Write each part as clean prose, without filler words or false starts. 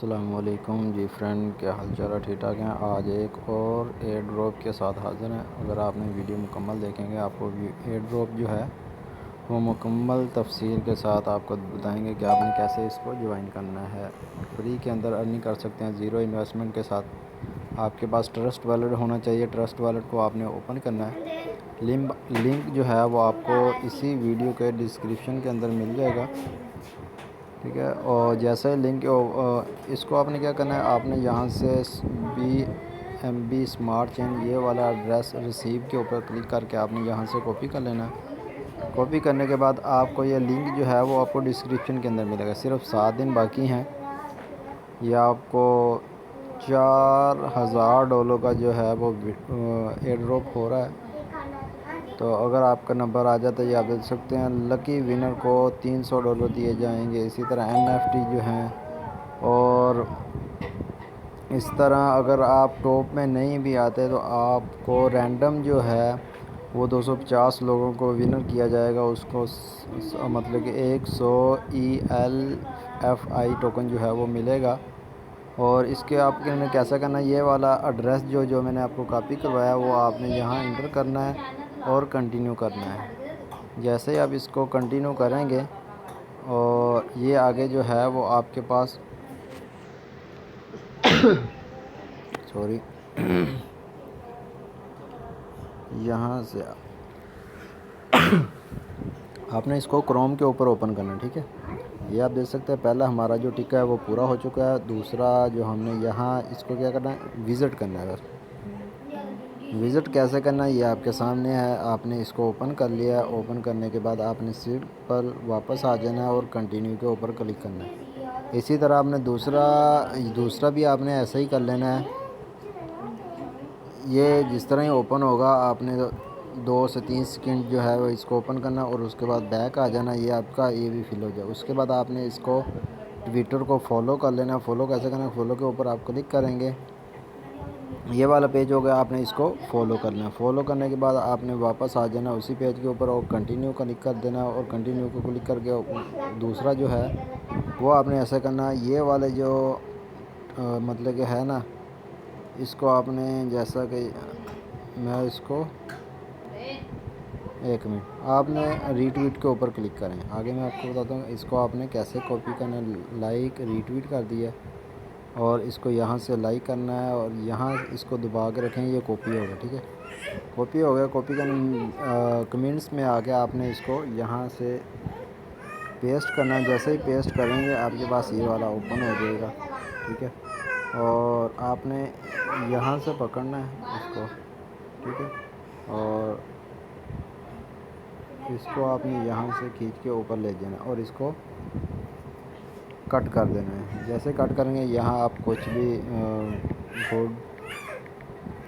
السلام علیکم جی فرینڈ، کیا حال چال ہے؟ ٹھیک ٹھاک ہیں؟ آج ایک اور ایئر ڈراپ کے ساتھ حاضر ہیں۔ اگر آپ نے ویڈیو مکمل دیکھیں گے آپ کو ایئر ڈراپ جو ہے وہ مکمل تفصیل کے ساتھ آپ کو بتائیں گے کہ آپ نے کیسے اس کو جوائن کرنا ہے۔ فری کے اندر ارننگ کر سکتے ہیں زیرو انویسٹمنٹ کے ساتھ۔ آپ کے پاس ٹرسٹ والیٹ ہونا چاہیے۔ ٹرسٹ والیٹ کو آپ نے اوپن کرنا ہے۔ لنک جو ہے وہ آپ کو اسی ویڈیو کے ڈسکرپشن کے اندر مل جائے گا، ٹھیک ہے۔ اور جیسے لنک اس کو آپ نے کیا کرنا ہے، آپ نے یہاں سے BNB اسمارٹ چین یہ والا ایڈریس ریسیو کے اوپر کلک کر کے آپ نے یہاں سے کاپی کر لینا ہے۔ کاپی کرنے کے بعد آپ کو یہ لنک جو ہے وہ آپ کو ڈسکرپشن کے اندر ملے گا۔ صرف 7 دن باقی ہیں۔ یہ آپ کو $4000 کا جو ہے وہ ایئر ڈراپ ہو رہا ہے۔ تو اگر آپ کا نمبر آ جاتا ہے یہ آپ دیکھ سکتے ہیں، لکی ونر کو $300 دیے جائیں گے۔ اسی طرح NFT جو ہیں، اور اس طرح اگر آپ ٹاپ میں نہیں بھی آتے تو آپ کو رینڈم جو ہے وہ 250 لوگوں کو ونر کیا جائے گا۔ اس کو مطلب کہ 100 ELFI ٹوکن جو ہے وہ ملے گا۔ اور اس کے آپ نے کیسا کرنا ہے، یہ والا ایڈریس جو میں نے آپ کو کاپی کروایا وہ آپ نے یہاں انٹر کرنا ہے اور کنٹینیو کرنا ہے۔ جیسے ہی آپ اس کو کنٹینیو کریں گے اور یہ آگے جو ہے وہ آپ کے پاس یہاں سے آپ نے اس کو کروم کے اوپر اوپن کرنا ہے، ٹھیک ہے۔ یہ آپ دیکھ سکتے ہیں پہلا ہمارا جو ٹک ہے وہ پورا ہو چکا ہے۔ دوسرا جو ہم نے یہاں اس کو کیا کرنا ہے، وزٹ کرنا ہے۔ وزٹ کیسے کرنا ہے یہ آپ کے سامنے ہے۔ آپ نے اس کو اوپن کر لیا ہے۔ اوپن کرنے کے بعد آپ نے صرف پر واپس آ جانا ہے اور کنٹینیو کے اوپر کلک کرنا ہے۔ اسی طرح آپ نے دوسرا بھی آپ نے ایسا ہی کر لینا ہے۔ یہ جس طرح ہی اوپن ہوگا آپ نے 2 سے 3 سیکنڈ جو ہے وہ اس کو اوپن کرنا اور اس کے بعد بیک آ جانا، یہ آپ کا یہ بھی فل ہو جائے۔ اس کے بعد آپ نے اس کو ٹویٹر کو فالو کر لینا۔ فالو کیسے کرنا ہے، فالو کے اوپر آپ کلک کریں گے، یہ والا پیج ہو گیا، آپ نے اس کو فالو کرنا ہے۔ فالو کرنے کے بعد آپ نے واپس آ جانا اسی پیج کے اوپر اور کنٹینیو کلک کر دینا، اور کنٹینیو کو کلک کر کے دوسرا جو ہے وہ آپ نے ایسا کرنا ہے۔ یہ والے جو مطلب کہ ہے نا، اس کو آپ نے جیسا کہ میں اس کو ایک منٹ آپ نے ری ٹویٹ کے اوپر کلک کریں۔ آگے میں آپ کو بتاتا ہوں اس کو آپ نے کیسے کاپی کرنا ہے۔ لائک ری ٹویٹ کر دیا اور اس کو یہاں سے لائک کرنا ہے اور یہاں اس کو دبا کے رکھیں، یہ کاپی ہوگا، ٹھیک ہے۔ کاپی ہو گیا۔ کاپی کرنے کمنٹس میں آ کے آپ نے اس کو یہاں سے پیسٹ کرنا ہے۔ جیسے ہی پیسٹ کریں گے آپ کے پاس یہ والا اوپن ہو جائے گا، ٹھیک ہے۔ اور آپ نے یہاں سے پکڑنا ہے اس کو، ٹھیک ہے، اور اس کو آپ نے یہاں سے کھینچ کے اوپر لے جانا اور اس کو کٹ کر دینا ہے۔ جیسے کٹ کریں گے یہاں آپ کچھ بھی گڈ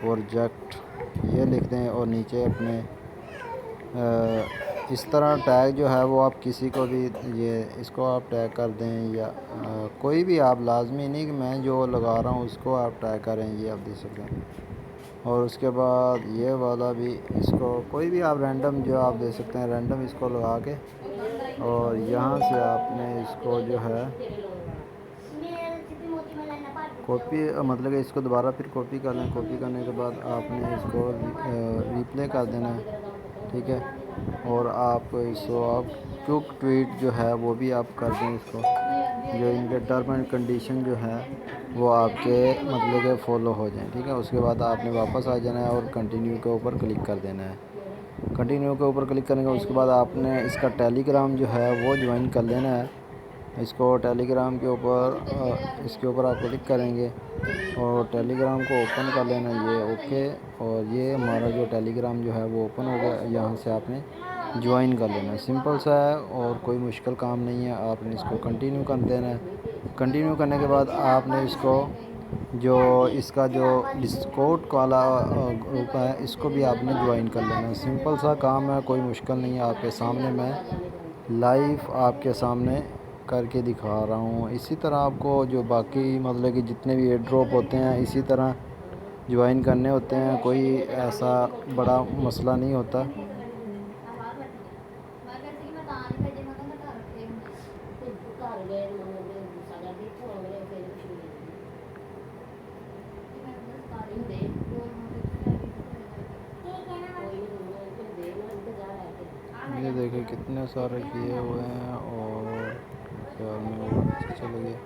پروجیکٹ یہ لکھ دیں اور نیچے اپنے اس طرح ٹیگ جو ہے وہ آپ کسی کو بھی اس کو آپ ٹیگ کر دیں، یا کوئی بھی آپ لازمی نہیں کہ میں جو لگا رہا ہوں اس کو آپ ٹیگ کریں، یہ آپ دیکھ سکتے ہیں۔ اور اس کے بعد یہ والا بھی اس کو کوئی بھی آپ رینڈم جو آپ دے سکتے ہیں، رینڈم اس کو لگا کے اور یہاں سے آپ نے اس کو جو ہے کاپی مطلب کہ اس کو دوبارہ پھر کاپی کر لیں۔ کاپی کرنے کے بعد آپ نے اس کو ریپلے کر دینا ہے، ٹھیک ہے۔ اور آپ اس کو آپ کوک ٹویٹ جو ہے وہ بھی آپ کر دیں، اس کو جو ان کے ٹرم اینڈ کنڈیشن جو ہے وہ آپ کے مطلب کہ فالو ہو جائیں، ٹھیک ہے۔ اس کے بعد آپ نے واپس آ جانا ہے اور کنٹینیو کے اوپر کلک کر دینا ہے۔ کنٹینیو کے اوپر کلک کرنے کے اس کے بعد آپ نے اس کا ٹیلی گرام جو ہے وہ جوائن کر لینا ہے۔ اس کو ٹیلی گرام کے اوپر اس کے اوپر آپ کلک کریں گے اور ٹیلی گرام کو اوپن کر لینا، یہ اوکے۔ اور یہ ہمارا جو ٹیلی گرام جو ہے وہ اوپن ہو گیا۔ یہاں سے آپ نے جوائن کر لینا ہے، سمپل سا ہے اور کوئی مشکل کام نہیں ہے۔ آپ نے اس کو کنٹینیو کر دینا ہے۔ کنٹینیو کرنے کے بعد آپ نے اس کو جو اس کا جو ڈسکورڈ والا گروپ ہے اس کو بھی آپ نے جوائن کر لینا ہے۔ سمپل سا کام ہے، کوئی مشکل نہیں ہے۔ آپ کے سامنے میں لائیو آپ کے سامنے کر کے دکھا رہا ہوں۔ اسی طرح آپ کو جو باقی مطلب کہ جتنے بھی ایئر ڈراپ ہوتے ہیں اسی طرح جوائن کرنے ہوتے ہیں، کوئی ایسا بڑا مسئلہ نہیں ہوتا۔ سارے کیے ہوئے ہیں اور خیال میں وہ اچھے چلے گئے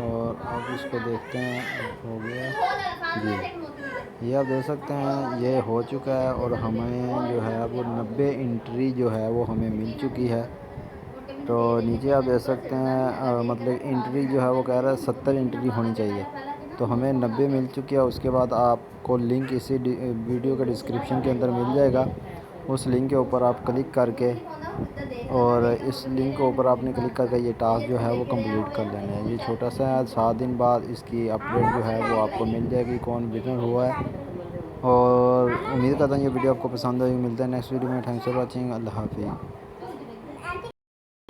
اور اب اس کو دیکھتے ہیں ہو گیا جی یہ آپ دیکھ سکتے ہیں یہ ہو چکا ہے اور ہمیں جو ہے وہ 90 انٹری جو ہے وہ ہمیں مل چکی ہے تو نیچے آپ دیکھ سکتے ہیں مطلب انٹری جو ہے وہ کہہ رہا ہے 70 انٹری ہونی چاہیے تو ہمیں 90 مل چکی ہے اس کے بعد آپ کو لنک اسی ویڈیو کے ڈسکرپشن کے اندر مل جائے گا اس لنک کے اوپر آپ کلک کر کے اور اس لنک کے اوپر آپ نے کلک کر کے یہ ٹاسک جو ہے وہ کمپلیٹ کر لینا ہے یہ چھوٹا سا ہے 7 دن بعد اس کی اپڈیٹ جو ہے وہ آپ کو مل جائے گی کون ونر ہوا ہے اور امید کرتا ہوں یہ ویڈیو آپ کو پسند ہوگی ملتا ہے نیکسٹ ویڈیو میں تھینکس فار واچنگ اللہ حافظ